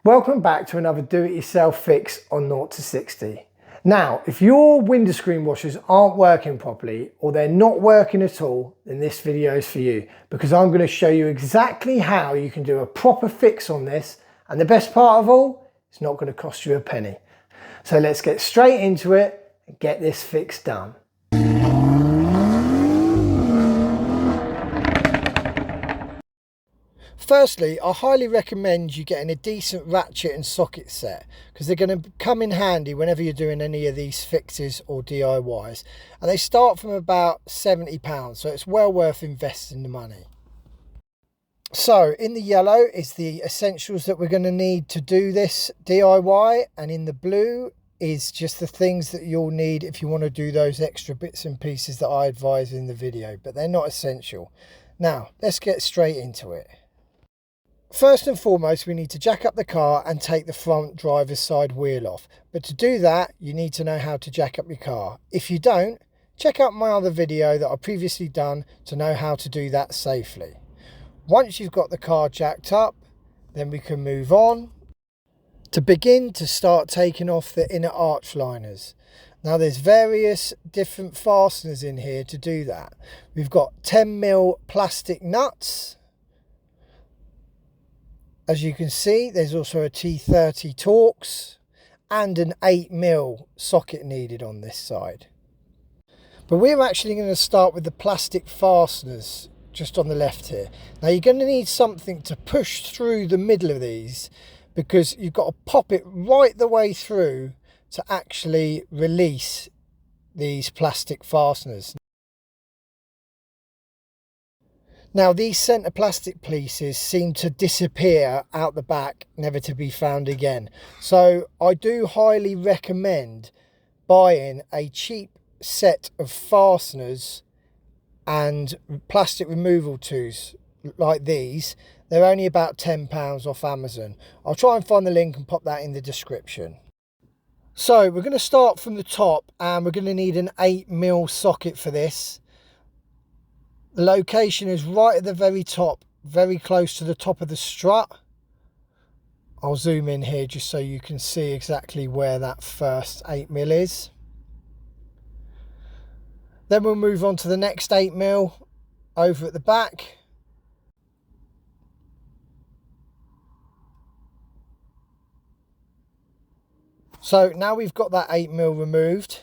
Welcome back to another do-it-yourself fix on 0 to 60. Now, if your windscreen washers aren't working properly or they're not working at all, then this video is for you because I'm going to show you exactly how you can do a proper fix on this, and the best part of all, it's not going to cost you a penny. So let's get straight into it and get this fix done. Firstly, I highly recommend you getting a decent ratchet and socket set because they're going to come in handy whenever you're doing any of these fixes or DIYs, and they start from about £70, so it's well worth investing the money. So in the yellow is the essentials that we're going to need to do this DIY, and in the blue is just the things that you'll need if you want to do those extra bits and pieces that I advise in the video, but they're not essential. Now let's get straight into it. First and foremost, we need to jack up the car and take the front driver's side wheel off. But to do that, you need to know how to jack up your car. If you don't, check out my other video that I've previously done to know how to do that safely. Once you've got the car jacked up, then we can move on to begin to start taking off the inner arch liners. Now there's various different fasteners in here to do that. We've got 10mm plastic nuts. As you can see, there's also a T30 Torx and an 8mm socket needed on this side. But we're actually going to start with the plastic fasteners just on the left here. Now you're going to need something to push through the middle of these because you've got to pop it right the way through to actually release these plastic fasteners. Now these centre plastic pieces seem to disappear out the back, never to be found again. So I do highly recommend buying a cheap set of fasteners and plastic removal tools like these. They're only about £10 off Amazon. I'll try and find the link and pop that in the description. So we're going to start from the top, and we're going to need an 8mm socket for this. The location is right at the very top, very close to the top of the strut. I'll zoom in here just so you can see exactly where that first 8mm is. Then we'll move on to the next 8mm over at the back. So now we've got that 8mm removed,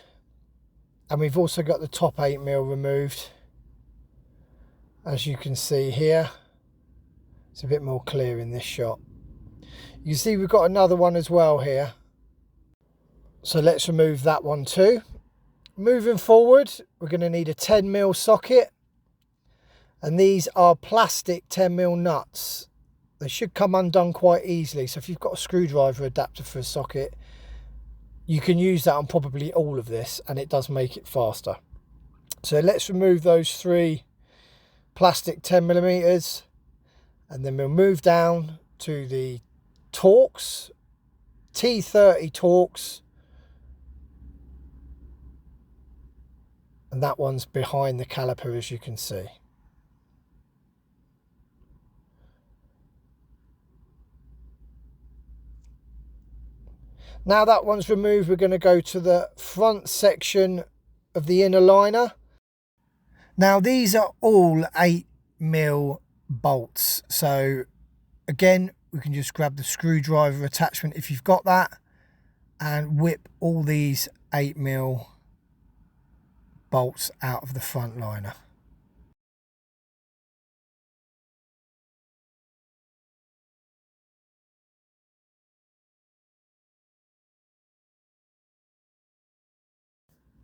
and we've also got the top 8mm removed. As you can see here, it's a bit more clear in this shot. You can see we've got another one as well here. So let's remove that one too. Moving forward, we're going to need a 10mm socket. And these are plastic 10mm nuts. They should come undone quite easily. So if you've got a screwdriver adapter for a socket, you can use that on probably all of this, and it does make it faster. So let's remove those three plastic 10mm, and then we'll move down to the Torx, T30 Torx, and that one's behind the caliper, as you can see. Now that one's removed, we're going to go to the front section of the inner liner. Now these are all 8mm bolts, so again we can just grab the screwdriver attachment if you've got that and whip all these 8mm bolts out of the front liner.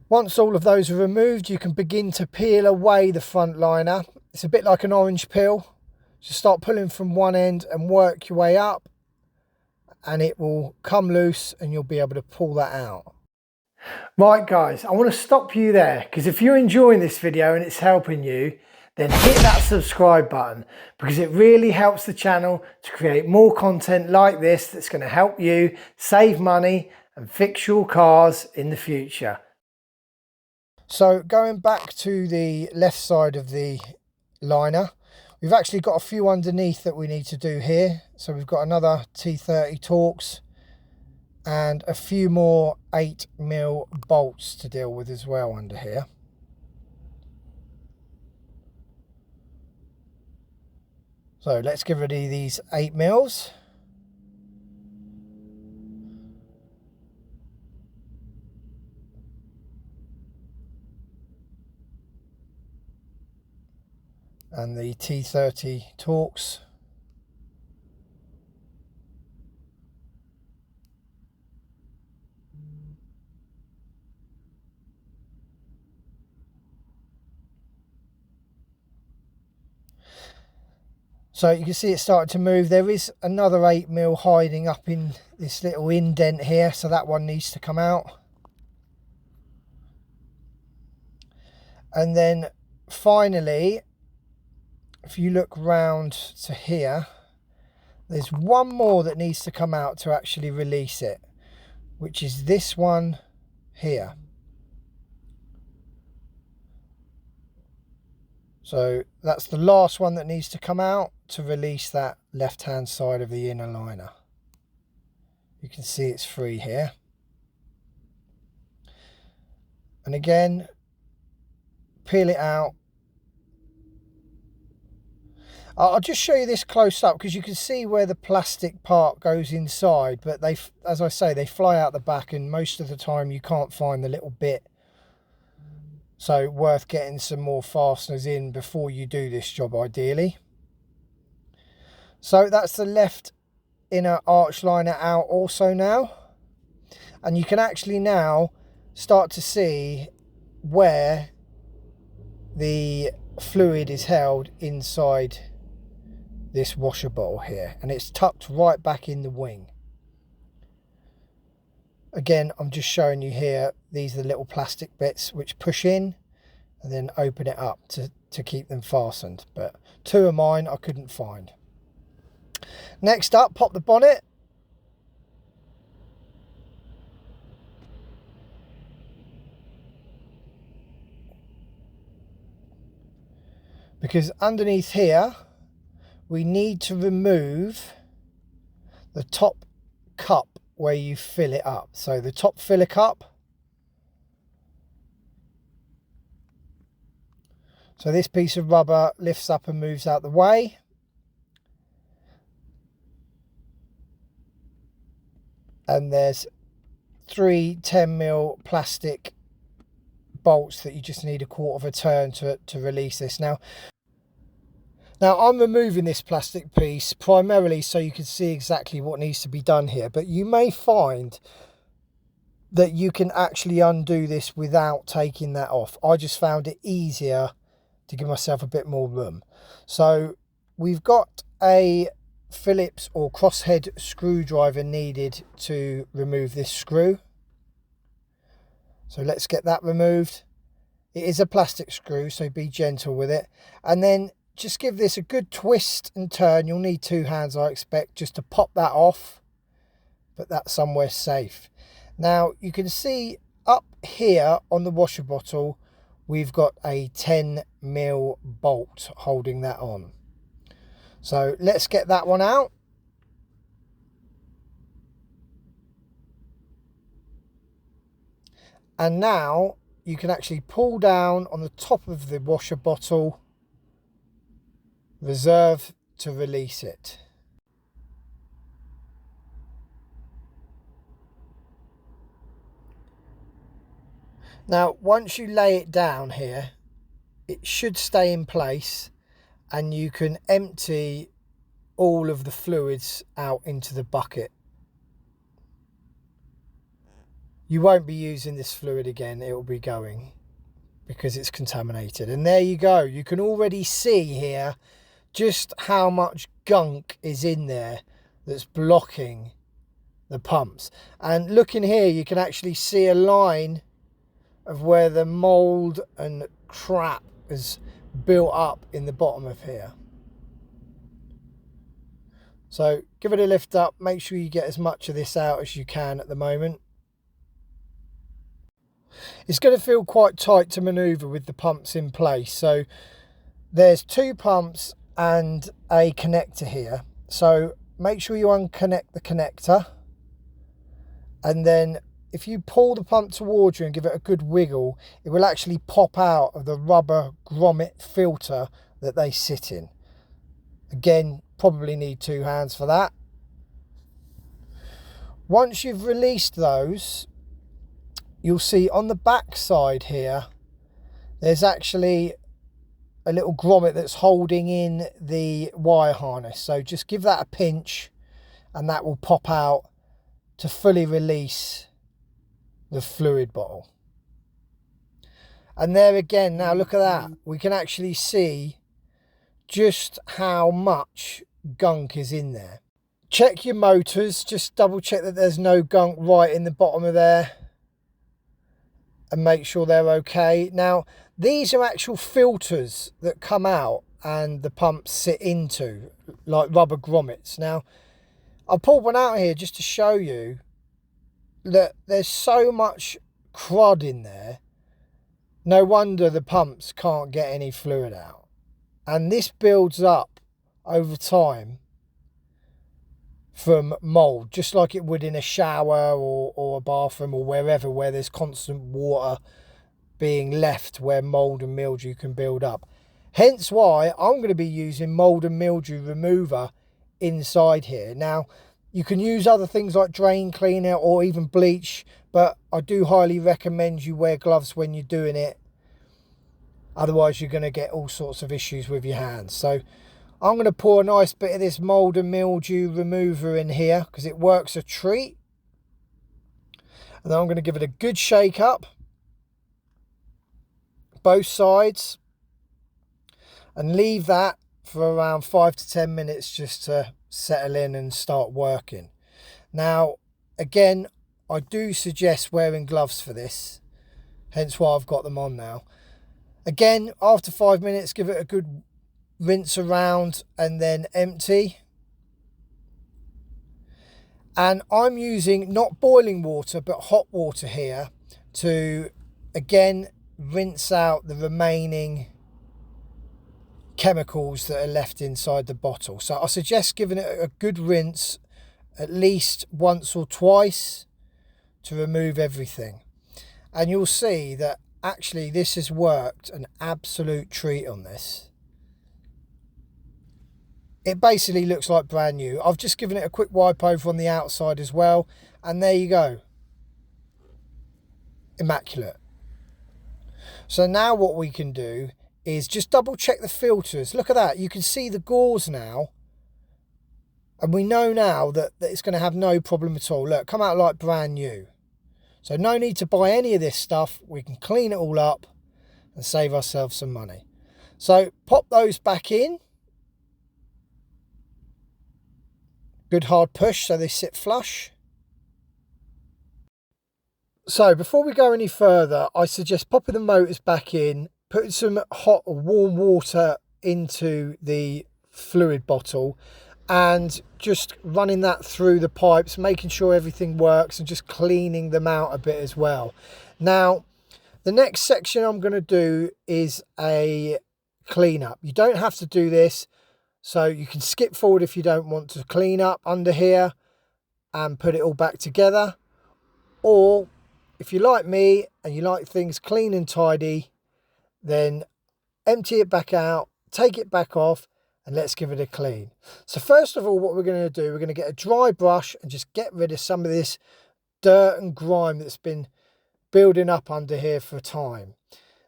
Once all of those are removed, you can begin to peel away the front liner. It's a bit like an orange peel. Just start pulling from one end and work your way up, and it will come loose and you'll be able to pull that out. Right guys, I want to stop you there because if you're enjoying this video and it's helping you, then hit that subscribe button because it really helps the channel to create more content like this that's going to help you save money and fix your cars in the future. So going back to the left side of the liner, We've actually got a few underneath that we need to do here. So we've got another T30 Torx and a few more 8mm bolts to deal with as well under here. So let's get rid of these 8mm. And the T30 Torx. So you can see it started to move. There is another 8mm hiding up in this little indent here, so that one needs to come out. And then finally, if you look round to here, there's one more that needs to come out to actually release it, which is this one here. So that's the last one that needs to come out to release that left hand side of the inner liner. You can see it's free here. And again, peel it out. I'll just show you this close up because you can see where the plastic part goes inside, but they, as I say, they fly out the back, and most of the time you can't find the little bit. So worth getting some more fasteners in before you do this job ideally. So that's the left inner arch liner out also now. And you can actually now start to see where the fluid is held inside this washer bottle here, and it's tucked right back in the wing. Again, I'm just showing you here, these are the little plastic bits which push in and then open it up to keep them fastened, but two of mine I couldn't find. Next up, pop the bonnet. Because underneath here we need to remove the top cup where you fill it up. So the top filler cup. So this piece of rubber lifts up and moves out the way. And there's 3 10mm plastic bolts that you just need a quarter of a turn to release this. Now I'm removing this plastic piece primarily so you can see exactly what needs to be done here, but you may find that you can actually undo this without taking that off. I just found it easier to give myself a bit more room. So we've got a Phillips or crosshead screwdriver needed to remove this screw. So let's get that removed. It is a plastic screw, so be gentle with it. And then just give this a good twist and turn. You'll need 2 hands, I expect, just to pop that off. Put that somewhere safe. Now, you can see up here on the washer bottle, we've got a 10mm bolt holding that on. So let's get that one out. And now you can actually pull down on the top of the washer bottle, reserve to release it. Now, once you lay it down here, it should stay in place and you can empty all of the fluids out into the bucket. You won't be using this fluid again, it will be going because it's contaminated. And there you go, you can already see here just how much gunk is in there that's blocking the pumps. And looking here, you can actually see a line of where the mold and crap is built up in the bottom of here. So give it a lift up, make sure you get as much of this out as you can at the moment. It's going to feel quite tight to maneuver with the pumps in place. So there's 2 pumps and a connector here. So make sure you unconnect the connector, and then if you pull the pump towards you and give it a good wiggle, it will actually pop out of the rubber grommet filter that they sit in. Again, probably need 2 hands for that. Once you've released those, you'll see on the back side here, there's actually a little grommet that's holding in the wire harness. So just give that a pinch and that will pop out to fully release the fluid bottle. And there again, now look at that. We can actually see just how much gunk is in there. Check your motors, just double check that there's no gunk right in the bottom of there and make sure they're okay. Now, these are actual filters that come out and the pumps sit into, like rubber grommets. Now, I'll pull one out here just to show you that there's so much crud in there. No wonder the pumps can't get any fluid out. And this builds up over time from mold, just like it would in a shower or a bathroom or wherever, where there's constant water being left where mold and mildew can build up. Hence why I'm going to be using mold and mildew remover inside here. Now, you can use other things like drain cleaner or even bleach, but I do highly recommend you wear gloves when you're doing it. Otherwise, you're going to get all sorts of issues with your hands. So I'm going to pour a nice bit of this mold and mildew remover in here because it works a treat. And then I'm going to give it a good shake up, both sides, and leave that for around 5 to 10 minutes just to settle in and start working. Now, again, I do suggest wearing gloves for this, hence why I've got them on now. Again, after 5 minutes, give it a good rinse around and then empty. And I'm using not boiling water but hot water here to again rinse out the remaining chemicals that are left inside the bottle. So I suggest giving it a good rinse at least once or twice to remove everything. And you'll see that actually this has worked an absolute treat on this. It basically looks like brand new. I've just given it a quick wipe over on the outside as well, and there you go. Immaculate. So now what we can do is just double check the filters. Look at that, you can see the gauze now, and we know now that it's going to have no problem at all. Look, come out like brand new. So no need to buy any of this stuff. We can clean it all up and save ourselves some money. So pop those back in. Good hard push so they sit flush. So before we go any further, I suggest popping the motors back in, putting some hot or warm water into the fluid bottle and just running that through the pipes, making sure everything works and just cleaning them out a bit as well. Now, the next section I'm going to do is a cleanup. You don't have to do this, so you can skip forward if you don't want to clean up under here and put it all back together. Or if you're like me and you like things clean and tidy, then empty it back out, take it back off, and let's give it a clean. So first of all, what we're going to do, we're going to get a dry brush and just get rid of some of this dirt and grime that's been building up under here for time.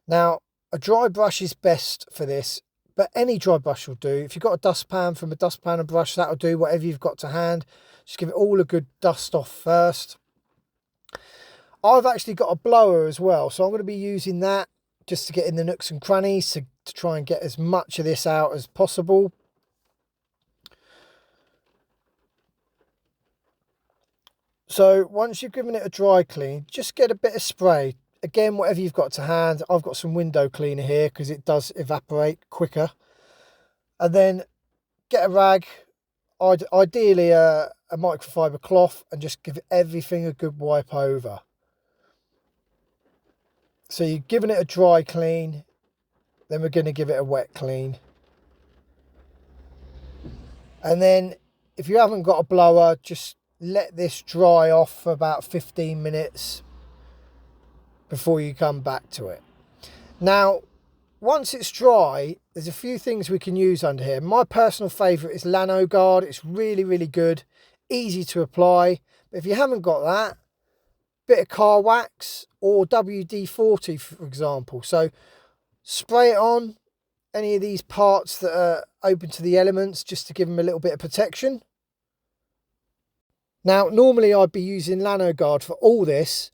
Now, a dry brush is best for this, but any dry brush will do. If you've got a dustpan, from a dustpan and brush, that'll do. Whatever you've got to hand, just give it all a good dust off first. I've actually got a blower as well, so I'm going to be using that just to get in the nooks and crannies to try and get as much of this out as possible. So once you've given it a dry clean, just get a bit of spray. Again, whatever you've got to hand. I've got some window cleaner here because it does evaporate quicker. And then get a rag, ideally a microfiber cloth, and just give everything a good wipe over. So you're giving it a dry clean, then we're going to give it a wet clean. And then if you haven't got a blower, just let this dry off for about 15 minutes before you come back to it. Now, once it's dry, there's a few things we can use under here. My personal favourite is Lano Guard. It's really, really good, easy to apply. But if you haven't got that, bit of car wax or WD-40, for example. So spray it on any of these parts that are open to the elements, just to give them a little bit of protection. Now, normally I'd be using Lano Guard for all this,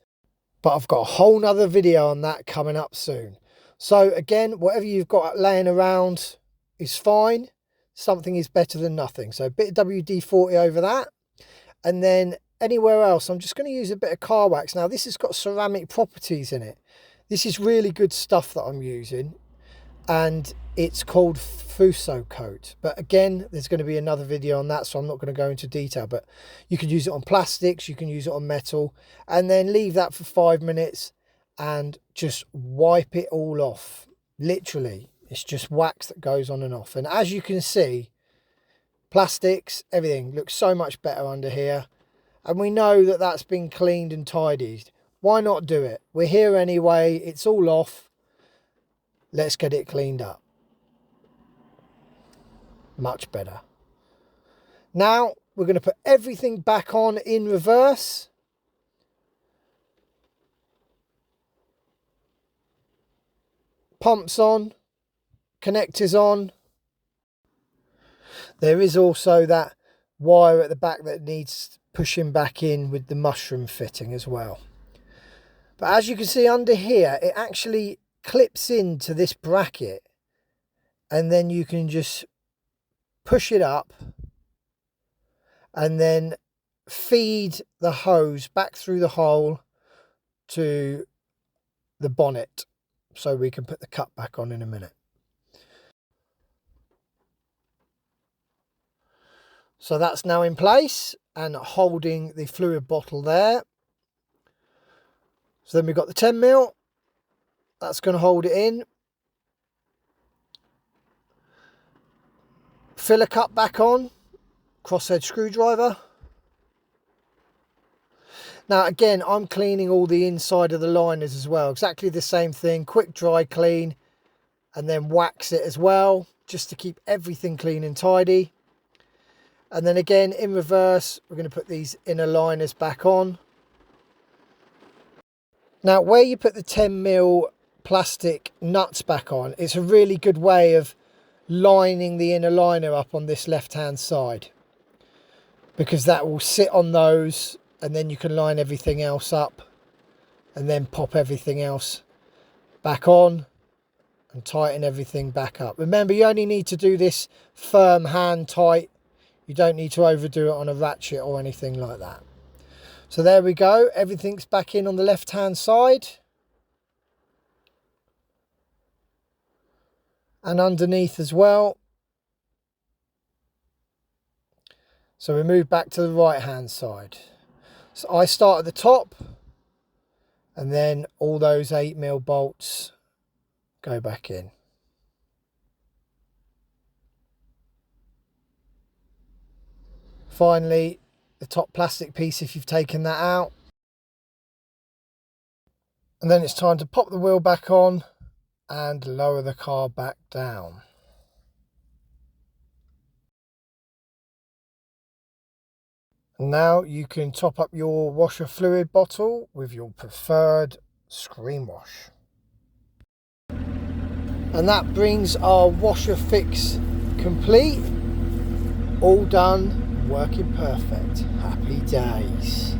but I've got a whole nother video on that coming up soon. So again, whatever you've got laying around is fine. Something is better than nothing. So a bit of WD-40 over that. And then anywhere else, I'm just going to use a bit of car wax. Now, this has got ceramic properties in it. This is really good stuff that I'm using. And it's called Fuso Coat. But again, there's going to be another video on that, so I'm not going to go into detail. But you can use it on plastics, you can use it on metal, and then leave that for 5 minutes and just wipe it all off. Literally, it's just wax that goes on and off. And as you can see, plastics, everything looks so much better under here. And we know that that's been cleaned and tidied. Why not do it? We're here anyway, it's all off. Let's get it cleaned up. Much better. Now we're going to put everything back on in reverse. Pumps on, connectors on. There is also that wire at the back that needs pushing back in with the mushroom fitting as well. But as you can see under here, it actually clips into this bracket, and then you can just push it up and then feed the hose back through the hole to the bonnet, so we can put the cup back on in a minute. So that's now in place and holding the fluid bottle there. So then we've got the 10mm. That's going to hold it in. Filler cup back on. Crosshead screwdriver. Now again, I'm cleaning all the inside of the liners as well. Exactly the same thing. Quick dry clean. And then wax it as well, just to keep everything clean and tidy. And then again, in reverse, we're going to put these inner liners back on. Now, where you put the 10mm plastic nuts back on, it's a really good way of lining the inner liner up on this left hand side, because that will sit on those, and then you can line everything else up and then pop everything else back on and tighten everything back up. Remember, you only need to do this firm, hand tight. You don't need to overdo it on a ratchet or anything like that. So there we go, everything's back in on the left hand side. And underneath as well. So we move back to the right hand side. So I start at the top, and then all those 8mm bolts go back in. Finally, the top plastic piece if you've taken that out. And then it's time to pop the wheel back on and lower the car back down. And now you can top up your washer fluid bottle with your preferred screen wash. And that brings our washer fix complete. All done, working perfect. Happy days.